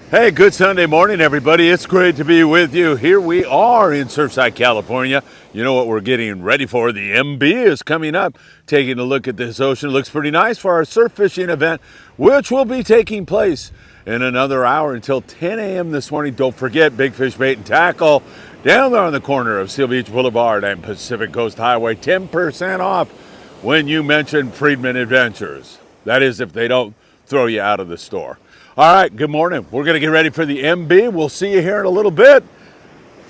Hey, good Sunday morning, everybody. It's great to be with you. Here we are in Surfside, California. You know what we're getting ready for? The MB is coming up. Taking a look at this ocean. Looks pretty nice for our surf fishing event, which will be taking place in another hour until 10 a.m. this morning. Don't forget, Big Fish Bait and Tackle down there on the corner of Seal Beach Boulevard and Pacific Coast Highway. 10% off when you mention Friedman Adventures. That is if they don't throw you out of the store. All right, good morning. We're going to get ready for the MB. We'll see you here in a little bit.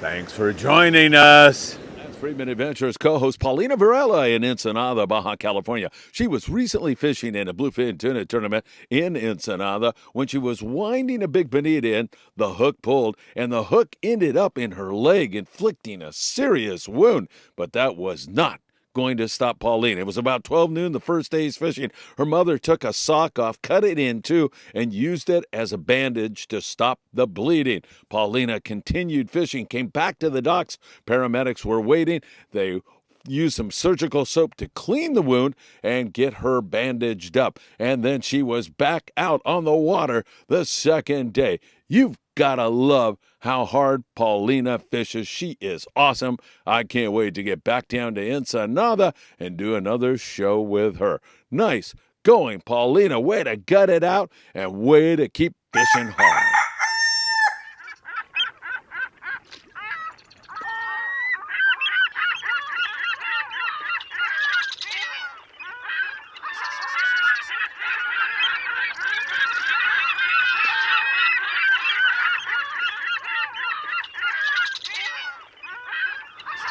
Thanks for joining us. That's Friedman Adventures co-host Paulina Varela in Ensenada, Baja, California. She was recently fishing in a Bluefin tuna tournament in Ensenada. When she was winding a big bonita in, the hook pulled, and the hook ended up in her leg, inflicting a serious wound. But that was not going to stop Paulina. It was about 12 noon the first day's fishing. Her mother took a sock off, cut it in two, and used it as a bandage to stop the bleeding. Paulina continued fishing, came back to the docks. Paramedics were waiting. They used some surgical soap to clean the wound and get her bandaged up. And then she was back out on the water the second day. You've gotta love how hard Paulina fishes. She is awesome. I can't wait to get back down to Ensenada and do another show with her. Nice going, Paulina. Way to gut it out and way to keep fishing hard.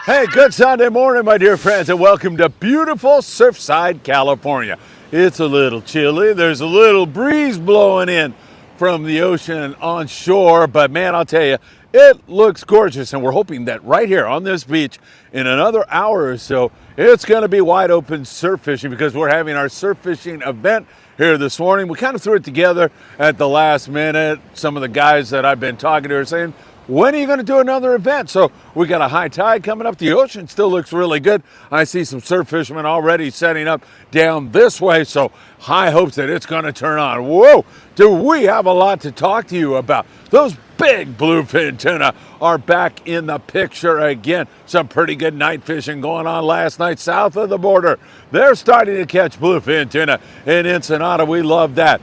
Hey, good Sunday morning, my dear friends, and welcome to beautiful Surfside, California. It's a little chilly. There's a little breeze blowing in from the ocean on shore, but man, I'll tell you, it looks gorgeous, and we're hoping that right here on this beach in another hour or so, it's going to be wide open surf fishing because we're having our surf fishing event here this morning. We kind of threw it together at the last minute. Some of the guys that I've been talking to are saying, when are you going to do another event? So we got a high tide coming up. The ocean still looks really good. I see some surf fishermen already setting up down this way. So high hopes that it's going to turn on. Whoa, do we have a lot to talk to you about. Those big bluefin tuna are back in the picture again. Some pretty good night fishing going on last night south of the border. They're starting to catch bluefin tuna in Ensenada. We love that.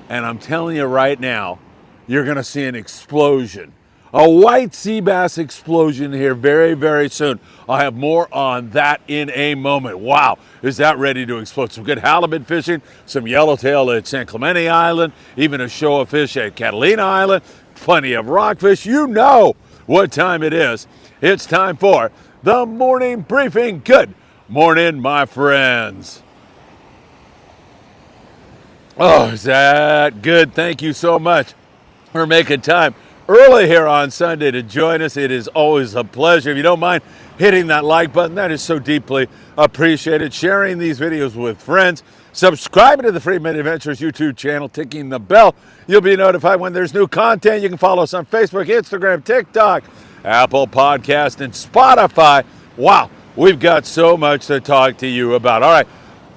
And I'm telling you right now, you're going to see an explosion. A white sea bass explosion here very, very soon. I'll have more on that in a moment. Wow, is that ready to explode? Some good halibut fishing, some yellowtail at San Clemente Island, even a show of fish at Catalina Island, plenty of rockfish. You know what time it is. It's time for the morning briefing. Good morning, my friends. Oh, is that good? Thank you so much for making time early here on Sunday to join us. It is always a pleasure. If you don't mind hitting that like button, that is so deeply appreciated. Sharing these videos with friends. Subscribing to the Friedman Adventures YouTube channel, ticking the bell. You'll be notified when there's new content. You can follow us on Facebook, Instagram, TikTok, Apple Podcast, and Spotify. Wow, we've got so much to talk to you about. All right,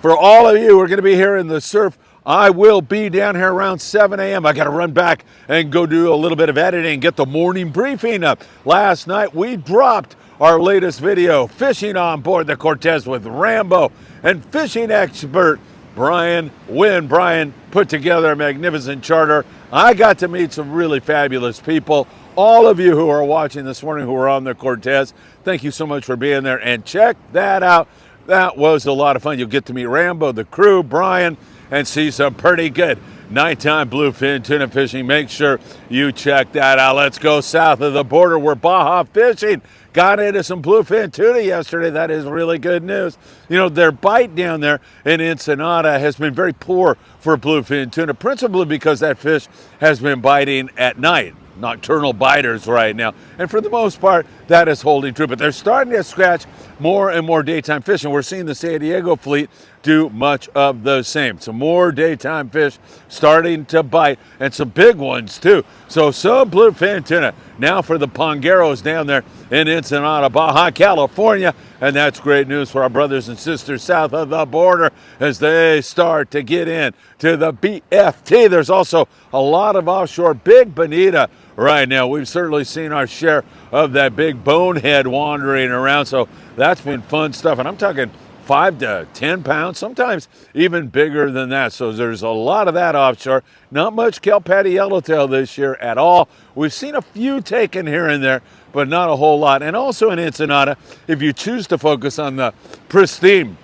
for all of you, we're going to be here in the surf. I will be down here around 7 a.m. I got to run back and go do a little bit of editing, get the morning briefing up. Last night, we dropped our latest video, fishing on board the Cortez with Rambo and fishing expert Brian Wynn. Brian put together a magnificent charter. I got to meet some really fabulous people. All of you who are watching this morning who are on the Cortez, thank you so much for being there. And check that out. That was a lot of fun. You'll get to meet Rambo, the crew, Brian, and see some pretty good nighttime bluefin tuna fishing. Make sure you check that out. Let's go south of the border. We're Baja fishing. Got into some bluefin tuna yesterday. That is really good news. You know, their bite down there in Ensenada has been very poor for bluefin tuna, principally because that fish has been biting at night. Nocturnal biters right now. And for the most part, that is holding true. But they're starting to scratch more and more daytime fishing. We're seeing the San Diego fleet do much of the same. Some more daytime fish starting to bite, and some big ones too. So some bluefin tuna now for the pongeros down there in Ensenada, Baja, California. And that's great news for our brothers and sisters south of the border as they start to get in to the BFT. There's also a lot of offshore big bonita right now. We've certainly seen our share of that big bonehead wandering around, so that's been fun stuff. And I'm talking 5 to 10 pounds, sometimes even bigger than that. So there's a lot of that offshore. Not much kelp patty yellowtail this year at all. We've seen a few taken here and there, but not a whole lot. And also in Ensenada, if you choose to focus on the pristine,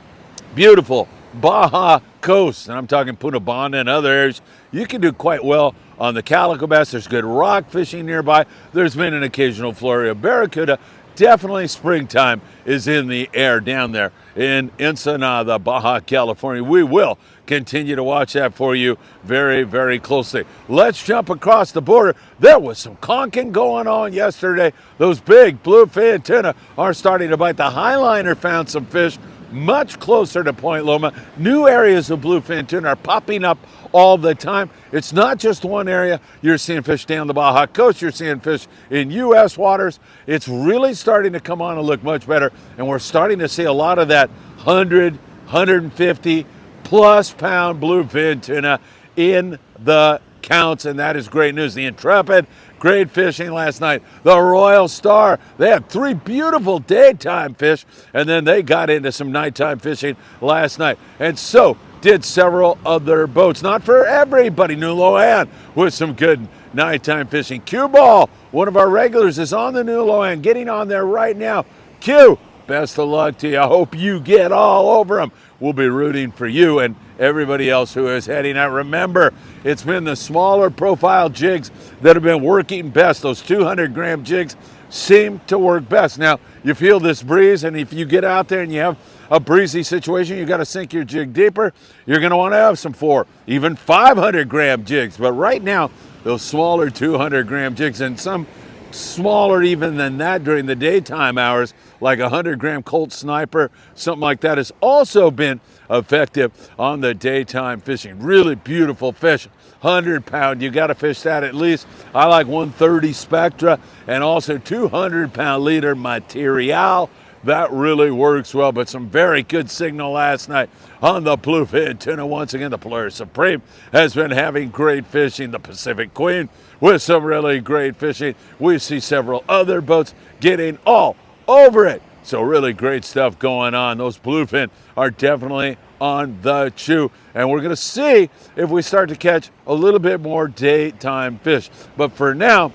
beautiful Baja coast, and I'm talking Punta Banda and other areas, you can do quite well on the calico bass. There's good rock fishing nearby. There's been an occasional flurry of barracuda. Definitely springtime is in the air down there in Ensenada, Baja, California. We will continue to watch that for you very, very closely. Let's jump across the border. There was some conking going on yesterday. Those big bluefin tuna are starting to bite. The Highliner found some fish much closer to Point Loma. New areas of bluefin tuna are popping up all the time. It's not just one area. You're seeing fish down the Baja coast. You're seeing fish in U.S. waters. It's really starting to come on and look much better. And we're starting to see a lot of that 100, 150 plus pound bluefin tuna in the counts. And that is great news. The Intrepid, great fishing last night. The Royal Star, they had 3 beautiful daytime fish, and then they got into some nighttime fishing last night. And so did several other boats. Not for everybody. New Loan with some good nighttime fishing. Cue Ball, one of our regulars, is on the New Loan, getting on there right now. Q, best of luck to you. I hope you get all over them. We'll be rooting for you and everybody else who is heading out. Remember, it's been the smaller profile jigs that have been working best. Those 200-gram jigs seem to work best. Now, you feel this breeze, and if you get out there and you have a breezy situation, you got to sink your jig deeper. You're going to want to have some 4, even 500-gram jigs. But right now, those smaller 200-gram jigs, and some smaller even than that during the daytime hours, like a 100-gram Colt Sniper, something like that, has also been effective on the daytime fishing. Really beautiful fish. 100-pound, you got to fish that at least. I like 130 Spectra and also 200-pound leader material. That really works well, but some very good signal last night on the bluefin tuna. Once again, the Polaris Supreme has been having great fishing. The Pacific Queen with some really great fishing. We see several other boats getting all over it. So really great stuff going on. Those bluefin are definitely on the chew. And we're going to see if we start to catch a little bit more daytime fish. But for now,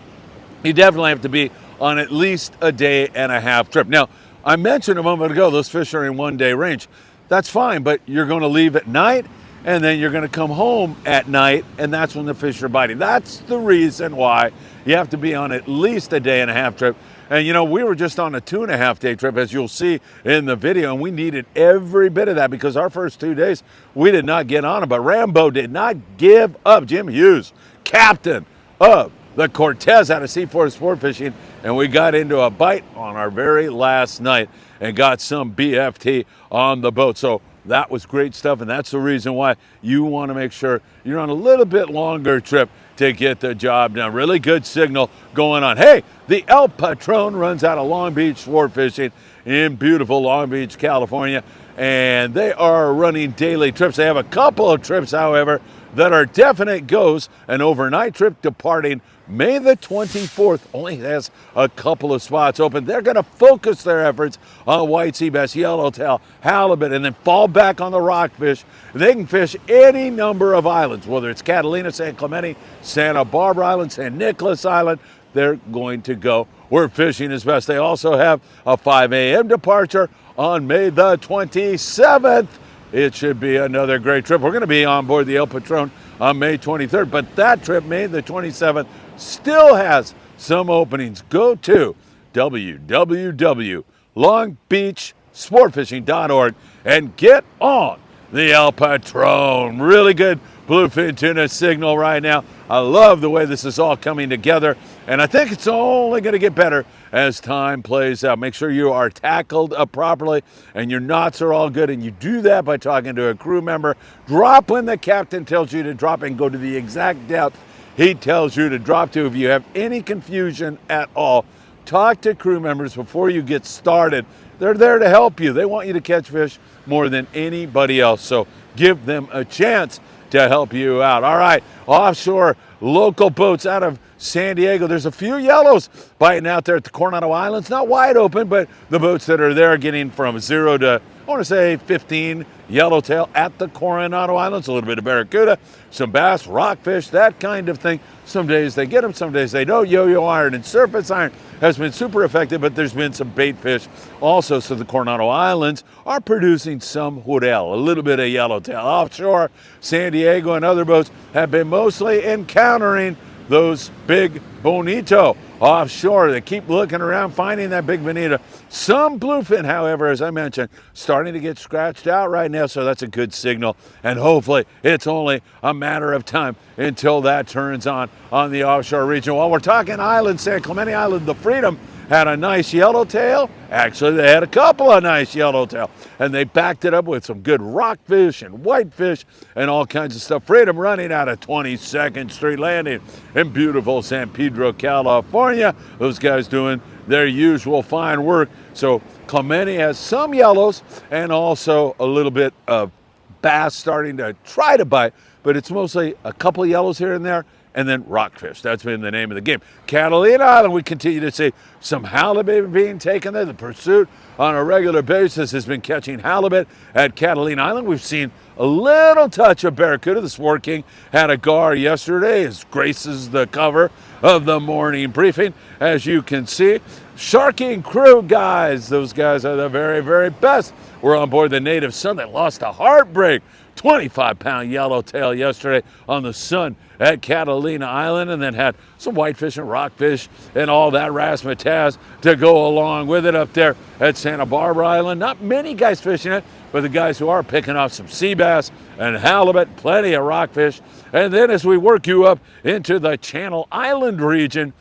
you definitely have to be on at least a day and a half trip. Now, I mentioned a moment ago, those fish are in 1-day range. That's fine, but you're going to leave at night, and then you're going to come home at night, and that's when the fish are biting. That's the reason why you have to be on at least a day and a half trip. And you know, we were just on a 2.5-day trip, as you'll see in the video, and we needed every bit of that because our first 2 days, we did not get on it. But Rambo did not give up. Jim Hughes, captain of the Cortez out of C4 Sport Fishing, and we got into a bite on our very last night and got some BFT on the boat. So that was great stuff, and that's the reason why you want to make sure you're on a little bit longer trip to get the job done. Really good signal going on. Hey, the El Patron runs out of Long Beach Sport Fishing in beautiful Long Beach, California, and they are running daily trips. They have a couple of trips, however, that are definite goes. An overnight trip departing May the 24th only has a couple of spots open. They're going to focus their efforts on white sea bass, yellowtail, halibut, and then fall back on the rockfish. They can fish any number of islands, whether it's Catalina, San Clemente, Santa Barbara Island, San Nicolas Island. They're going to go where fishing is best. They also have a 5 a.m. departure on May the 27th. It should be another great trip. We're going to be on board the El Patron on May 23rd, but that trip, May the 27th, still has some openings. Go to www.longbeachsportfishing.org and get on the El Patron. Really good bluefin tuna signal right now. I love the way this is all coming together, and I think it's only going to get better as time plays out. Make sure you are tackled properly and your knots are all good, and you do that by talking to a crew member. Drop when the captain tells you to drop and go to the exact depth he tells you to drop to. If you have any confusion at all, talk to crew members before you get started. They're there to help you. They want you to catch fish more than anybody else, so give them a chance to help you out. All right, offshore local boats out of San Diego. There's a few yellows biting out there at the Coronado Islands. Not wide open, but the boats that are there are getting from 0 to, I want to say, 15 yellowtail at the Coronado Islands. A little bit of barracuda, some bass, rockfish, that kind of thing. Some days they get them, some days they don't. Yo-yo iron and surface iron has been super effective, but there's been some bait fish also. So the Coronado Islands are producing some jurel, a little bit of yellowtail. Offshore, San Diego and other boats have been mostly encountering those big bonito. Offshore, they keep looking around, finding that big bonito. Some bluefin, however, as I mentioned, starting to get scratched out right now, so that's a good signal. And hopefully it's only a matter of time until that turns on the offshore region. While we're talking islands, San Clemente Island, the Freedom had a nice yellowtail. Actually, they had a couple of nice yellowtail, and they backed it up with some good rockfish and whitefish and all kinds of stuff. Freedom running out of 22nd Street Landing in beautiful San Pedro, California. Those guys doing their usual fine work. So Clemente has some yellows and also a little bit of bass starting to try to bite, but it's mostly a couple of yellows here and there, and then rockfish. That's been the name of the game. Catalina Island, we continue to see some halibut being taken there. The pursuit on a regular basis has been catching halibut at Catalina Island. We've seen a little touch of barracuda. The Sport King had a gar yesterday. It graces the cover of the morning briefing. As you can see, Sharking crew guys, those guys are the very, very best. We're on board the Native Sun that lost a heartbreak 25-pound yellowtail yesterday on the Sun at Catalina Island, and then had some whitefish and rockfish and all that razzmatazz to go along with it up there at Santa Barbara Island. Not many guys fishing it, but the guys who are picking off some sea bass and halibut, plenty of rockfish. And then as we work you up into the Channel Island region,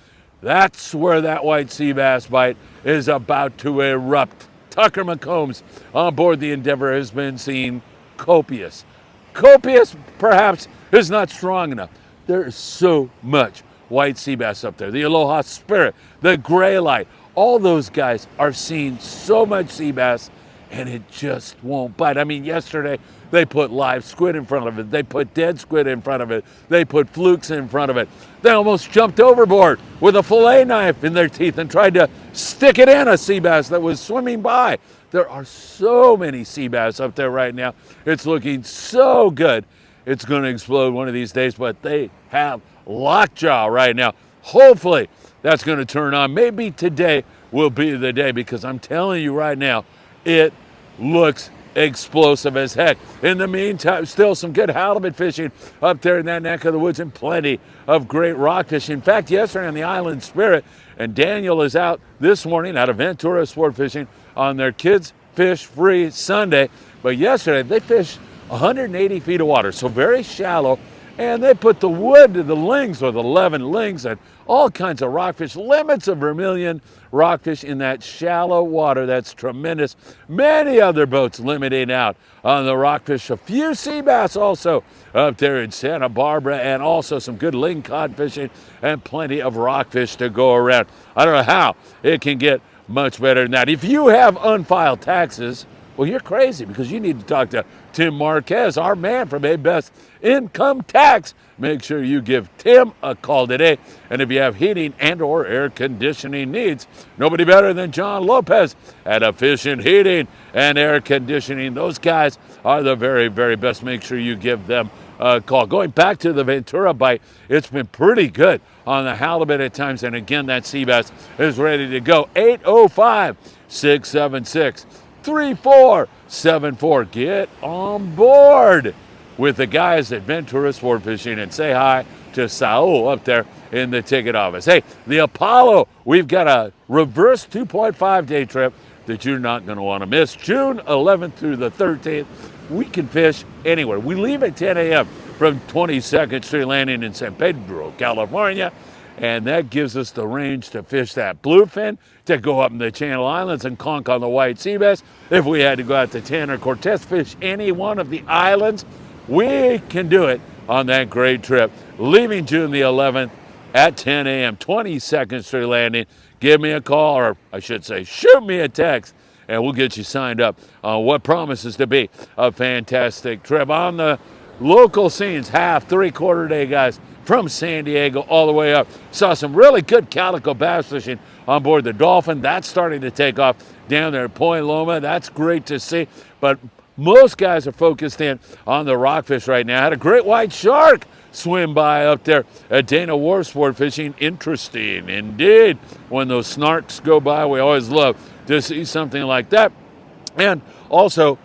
that's where that white sea bass bite is about to erupt. Tucker McCombs on board the Endeavor has been seen copious. Copious, perhaps, is not strong enough. There is so much white sea bass up there. The Aloha Spirit, the Gray Light, all those guys are seeing so much sea bass, and it just won't bite. I mean, yesterday they put live squid in front of it. They put dead squid in front of it. They put flukes in front of it. They almost jumped overboard with a fillet knife in their teeth and tried to stick it in a sea bass that was swimming by. There are so many sea bass up there right now. It's looking so good. It's going to explode one of these days, but they have lockjaw right now. Hopefully that's going to turn on. Maybe today will be the day, because I'm telling you right now, it looks explosive as heck. In the meantime, still some good halibut fishing up there in that neck of the woods, and plenty of great rockfish. In fact, yesterday on the Island Spirit, and Daniel is out this morning out of Ventura Sport Fishing on their Kids Fish Free Sunday. But yesterday they fished 180 feet of water, so very shallow, and they put the wood to the lings with 11 lings and all kinds of rockfish, limits of vermilion rockfish in that shallow water. That's tremendous. Many other boats limiting out on the rockfish. A few sea bass also up there in Santa Barbara, and also some good ling cod fishing and plenty of rockfish to go around. I don't know how it can get much better than that. If you have unfiled taxes, well, you're crazy, because you need to talk to Tim Marquez, our man from A Best Income Tax. Make sure you give Tim a call today. And if you have heating and or air conditioning needs, nobody better than John Lopez at Efficient Heating and Air Conditioning. Those guys are the very, very best. Make sure you give them a call. Going back to the Ventura bite, it's been pretty good on the halibut at times. And again, that sea bass is ready to go. 805-676-3474. Get on board with the guys at Ventura Sport Fishing, and say hi to Saul up there in the ticket office. Hey, the Apollo, we've got a reverse 2.5 day trip that you're not going to want to miss. June 11th through the 13th, we can fish anywhere. We leave at 10 a.m. from 22nd Street Landing in San Pedro, California. And that gives us the range to fish that bluefin, to go up in the Channel Islands and conk on the white Seabass. If we had to go out to Tanner Cortez, fish any one of the islands, we can do it on that great trip. Leaving June the 11th at 10 a.m., 22nd Street Landing. Give me a call, or I should say, shoot me a text, and we'll get you signed up on what promises to be a fantastic trip. On the local scenes, half, three-quarter day guys from San Diego all the way up. Saw some really good calico bass fishing on board the Dolphin. That's starting to take off down there at Point Loma. That's great to see. But most guys are focused in on the rockfish right now. Had a great white shark swim by up there at Dana Wharf Sport Fishing. Interesting indeed. When those snarks go by, we always love to see something like that. And also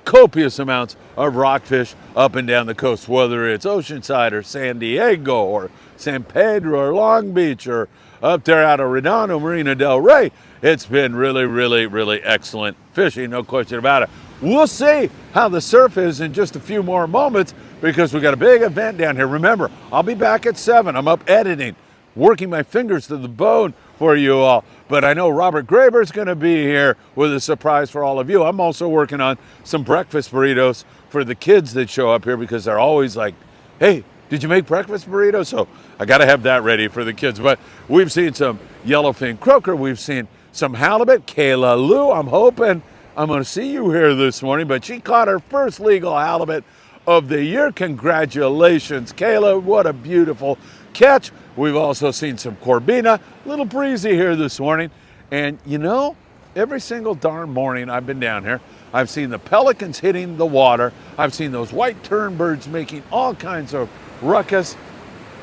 copious amounts of rockfish up and down the coast, whether it's Oceanside or San Diego or San Pedro or Long Beach or up there out of Redondo, Marina del Rey. It's been really, really, really excellent fishing, no question about it. We'll see how the surf is in just a few more moments because we got a big event down here. Remember, I'll be back at 7. I'm up editing, working my fingers to the bone for you all. But I know Robert Graber's going to be here with a surprise for all of you. I'm also working on some breakfast burritos for the kids that show up here because they're always like, hey, did you make breakfast burritos? So I got to have that ready for the kids. But we've seen some yellowfin croaker. We've seen some halibut. Kayla Lou, I'm hoping I'm going to see you here this morning, but she caught her first legal halibut of the year. Congratulations, Kayla. What a beautiful catch. We've also seen some corbina, a little breezy here this morning. And you know, every single darn morning I've been down here, I've seen the pelicans hitting the water. I've seen those white turnbirds making all kinds of ruckus,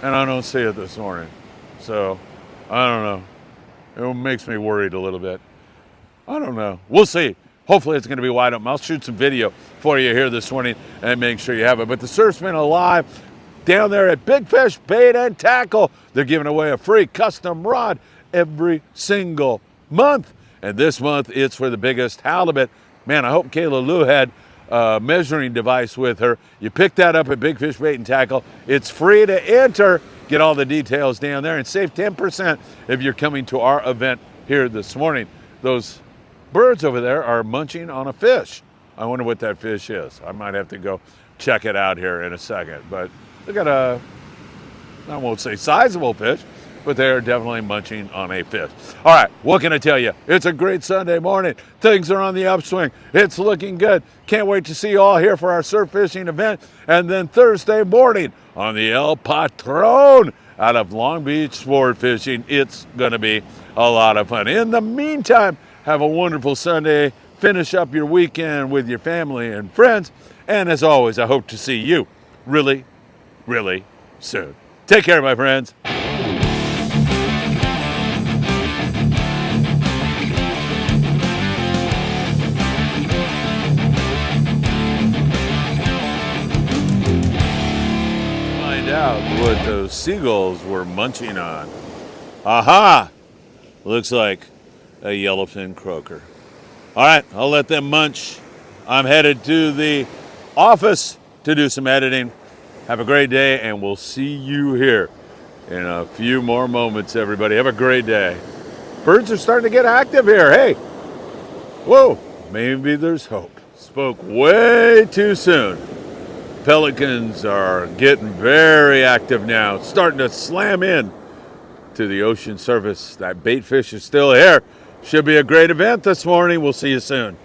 and I don't see it this morning. So, I don't know. It makes me worried a little bit. I don't know. We'll see. Hopefully it's going to be wide open. I'll shoot some video for you here this morning and make sure you have it. But the surf's been alive down there at Big Fish Bait and Tackle. They're giving away a free custom rod every single month. And this month it's for the biggest halibut. Man, I hope Kayla Lou had a measuring device with her. You pick that up at Big Fish Bait and Tackle. It's free to enter. Get all the details down there and save 10% if you're coming to our event here this morning. Those birds over there are munching on a fish. I wonder what that fish is. I might have to go check it out here in a second. But they got a, I won't say sizable fish, but they are definitely munching on a fish. All right, what can I tell you? It's a great Sunday morning. Things are on the upswing. It's looking good. Can't wait to see you all here for our surf fishing event. And then Thursday morning on the El Patron out of Long Beach Sport Fishing. It's going to be a lot of fun. In the meantime, have a wonderful Sunday. Finish up your weekend with your family and friends. And as always, I hope to see you really, really soon. Take care, my friends. Find out what those seagulls were munching on. Aha! Looks like a yellowfin croaker. All right, I'll let them munch. I'm headed to the office to do some editing. Have a great day, and we'll see you here in a few more moments, everybody. Have a great day. Birds are starting to get active here. Hey, whoa, maybe there's hope. Spoke way too soon. Pelicans are getting very active now, starting to slam in to the ocean surface. That bait fish is still here. Should be a great event this morning. We'll see you soon.